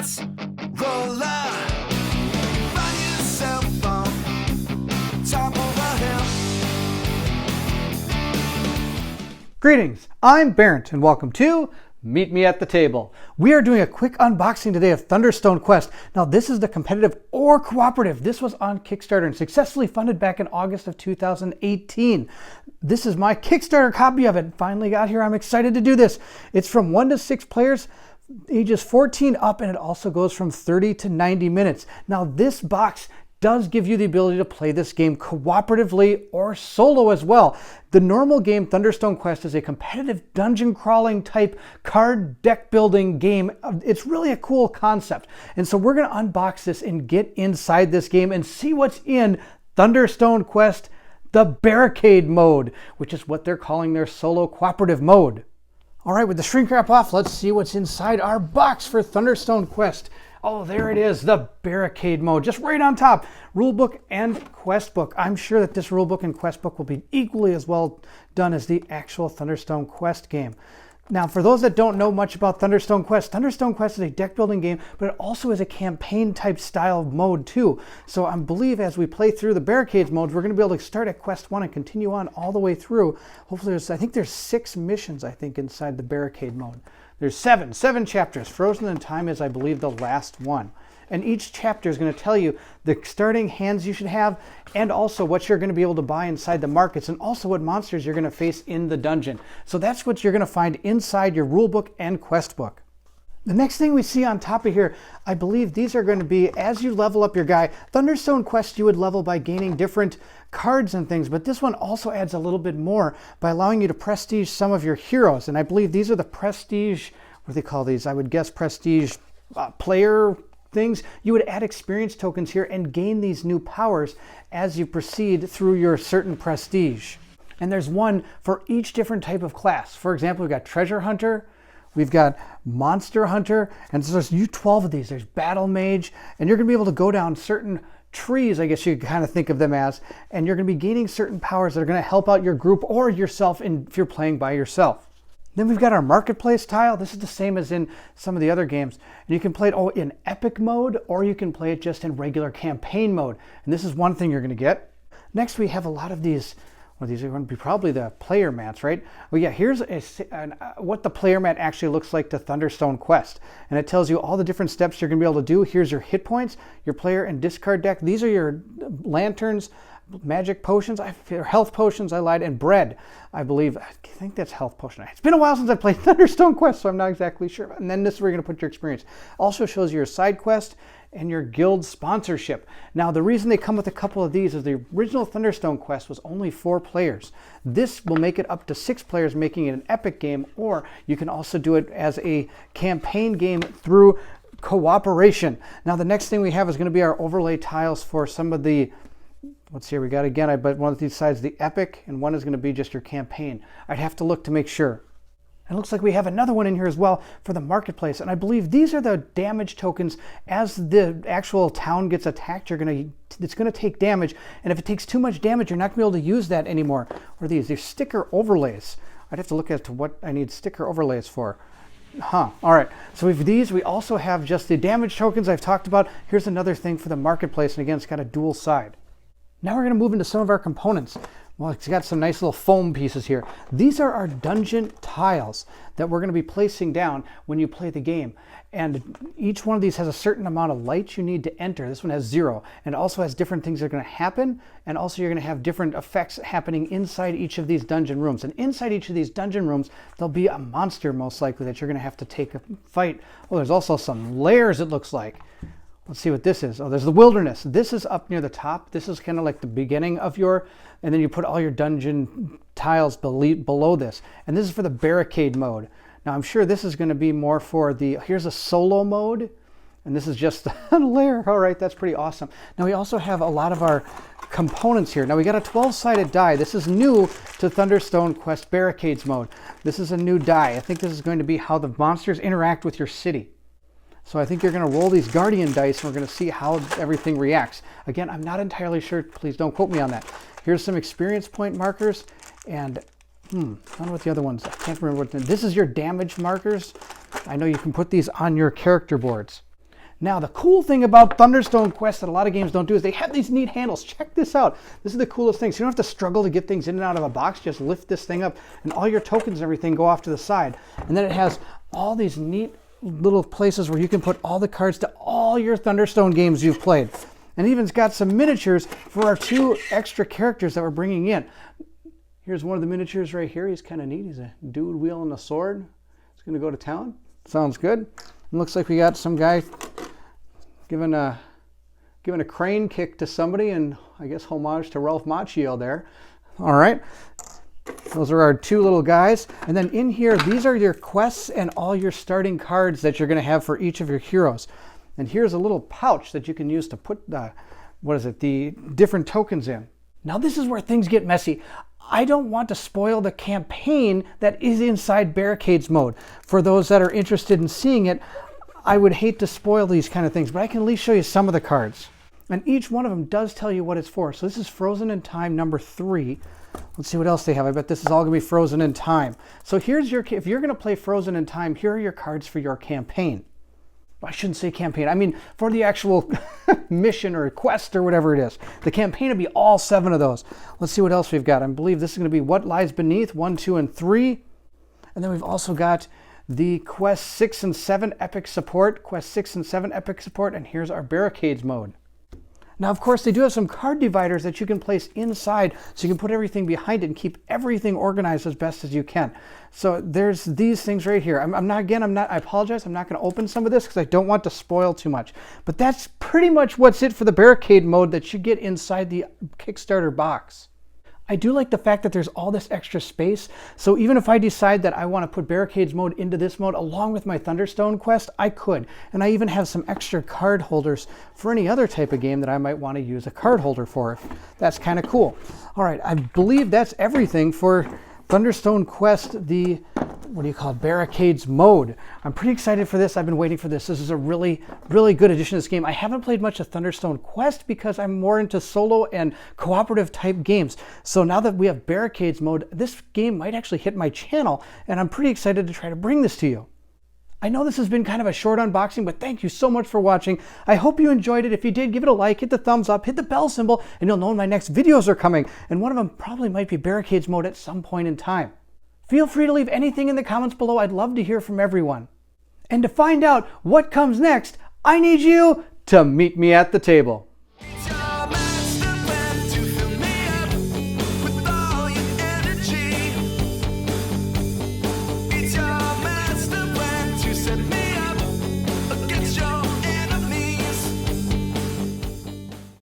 dice roller. Find yourself on top of a hill. Greetings, I'm Barrett and welcome to Meet Me at the Table. We are doing a quick unboxing today of Thunderstone Quest. Now this is the competitive or cooperative. This was on Kickstarter and successfully funded back in August of 2018. This is my Kickstarter copy of it. Finally got here. I'm excited to do this. It's from 1 to 6 players, ages 14 up, and it also goes from 30 to 90 minutes. Now this box does give you the ability to play this game cooperatively or solo as well. The normal game, Thunderstone Quest, is a competitive dungeon crawling type card deck building game. It's really a cool concept. And so we're going to unbox this and get inside this game and see what's in Thunderstone Quest, the Barricade mode, which is what they're calling their solo cooperative mode. All right, with the shrink wrap off, let's see what's inside our box for Thunderstone Quest. Oh, there it is, the Barricade mode, just right on top. Rulebook and quest book. I'm sure that this rulebook and quest book will be equally as well done as the actual Thunderstone Quest game. Now, for those that don't know much about Thunderstone Quest is a deck building game, but it also is a campaign type style mode too. So I believe as we play through the Barricades modes, we're going to be able to start at quest 1 and continue on all the way through. Hopefully I think there's 6 missions, I think, inside the Barricade mode. There's 7 chapters. Frozen in Time is, I believe, the last one. And each chapter is going to tell you the starting hands you should have and also what you're going to be able to buy inside the markets and also what monsters you're going to face in the dungeon. So that's what you're going to find inside your rulebook and quest book. The next thing we see on top of here, I believe these are going to be, as you level up your guy, Thunderstone Quest you would level by gaining different cards and things, but this one also adds a little bit more by allowing you to prestige some of your heroes. And I believe these are the prestige, what do they call these? I would guess prestige player things. You would add experience tokens here and gain these new powers as you proceed through your certain prestige. And there's one for each different type of class. For example, we've got Treasure Hunter, we've got Monster Hunter, and so there's 12 of these. There's Battle Mage, and you're going to be able to go down certain trees, I guess you could kind of think of them as, and you're going to be gaining certain powers that are going to help out your group or yourself if you're playing by yourself. Then we've got our marketplace tile. This is the same as in some of the other games. And you can play it in epic mode, or you can play it just in regular campaign mode. And this is one thing you're going to get. Next, we have a lot of these. Well, these are going to be probably the player mats, right? Well, yeah, here's what the player mat actually looks like to Thunderstone Quest. And it tells you all the different steps you're going to be able to do. Here's your hit points, your player and discard deck. These are your lanterns, magic potions, health potions, I lied, and bread, I believe. I think that's health potion. It's been a while since I played Thunderstone Quest, so I'm not exactly sure. And then this is where you're going to put your experience. Also shows you your side quest and your guild sponsorship. Now, the reason they come with a couple of these is the original Thunderstone Quest was only 4 players. This will make it up to 6 players, making it an epic game, or you can also do it as a campaign game through cooperation. Now, the next thing we have is going to be our overlay tiles for some of the, let's see here, we got again, but one of these sides the epic, and one is going to be just your campaign. I'd have to look to make sure. It looks like we have another one in here as well for the marketplace, and I believe these are the damage tokens. As the actual town gets attacked, it's going to take damage, and if it takes too much damage, you're not going to be able to use that anymore. What are these? They're sticker overlays. I'd have to look as to what I need sticker overlays for. All right, so with these, we also have just the damage tokens I've talked about. Here's another thing for the marketplace, and again, it's got a dual side. Now we're going to move into some of our components. Well, it's got some nice little foam pieces here. These are our dungeon tiles that we're going to be placing down when you play the game. And each one of these has a certain amount of light you need to enter. This one has 0, and also has different things that are going to happen, and also you're going to have different effects happening inside each of these dungeon rooms. And inside each of these dungeon rooms, there'll be a monster most likely that you're going to have to take a fight. Well, there's also some layers, it looks like. Let's see what this is. Oh, there's the wilderness. This is up near the top. This is kind of like the beginning of your, and then you put all your dungeon tiles below this. And this is for the barricade mode. Now I'm sure this is going to be more for the, here's a solo mode, and this is just a layer. All right, that's pretty awesome. Now we also have a lot of our components here. Now we got a 12-sided die. This is new to Thunderstone Quest Barricades mode. This is a new die. I think this is going to be how the monsters interact with your city. So I think you're going to roll these Guardian dice, and we're going to see how everything reacts. Again, I'm not entirely sure. Please don't quote me on that. Here's some experience point markers, and I don't know what the other ones. I can't remember what. This is your damage markers. I know you can put these on your character boards. Now, the cool thing about Thunderstone Quest that a lot of games don't do is they have these neat handles. Check this out. This is the coolest thing. So you don't have to struggle to get things in and out of a box. Just lift this thing up and all your tokens and everything go off to the side. And then it has all these neat little places where you can put all the cards to all your Thunderstone games you've played. And even's got some miniatures for our 2 extra characters that we're bringing in. Here's one of the miniatures right here. He's kind of neat. He's a dude wielding a sword. He's going to go to town. Sounds good. It looks like we got some guy giving a crane kick to somebody, and I guess homage to Ralph Macchio there. All right. Those are our 2 little guys. And then in here, these are your quests and all your starting cards that you're going to have for each of your heroes. And here's a little pouch that you can use to put the different tokens in. Now this is where things get messy. I don't want to spoil the campaign that is inside Barricades mode. For those that are interested in seeing it, I would hate to spoil these kind of things, but I can at least show you some of the cards. And each one of them does tell you what it's for. So this is Frozen in Time number 3. Let's see what else they have. I bet this is all going to be Frozen in Time. So here's if you're going to play Frozen in Time, here are your cards for your campaign. I shouldn't say campaign. I mean for the actual mission or quest or whatever it is. The campaign will be all 7 of those. Let's see what else we've got. I believe this is going to be What Lies Beneath, 1, 2, and 3. And then we've also got the Quest 6 and 7 Epic Support. Quest 6 and 7 Epic Support. And here's our Barricades mode. Now, of course, they do have some card dividers that you can place inside so you can put everything behind it and keep everything organized as best as you can. So there's these things right here. I apologize, I'm not going to open some of this because I don't want to spoil too much. But that's pretty much what's it for the Barricade mode that you get inside the Kickstarter box. I do like the fact that there's all this extra space. So even if I decide that I want to put Barricades mode into this mode along with my Thunderstone quest, I could. And I even have some extra card holders for any other type of game that I might want to use a card holder for. That's kind of cool. All right, I believe that's everything for Thunderstone Quest, the Barricades mode. I'm pretty excited for this. I've been waiting for this. This is a really, really good addition to this game. I haven't played much of Thunderstone Quest because I'm more into solo and cooperative type games. So now that we have Barricades mode, this game might actually hit my channel, and I'm pretty excited to try to bring this to you. I know this has been kind of a short unboxing, but thank you so much for watching. I hope you enjoyed it. If you did, give it a like, hit the thumbs up, hit the bell symbol, and you'll know when my next videos are coming. And one of them probably might be Barricades mode at some point in time. Feel free to leave anything in the comments below. I'd love to hear from everyone. And to find out what comes next, I need you to meet me at the table.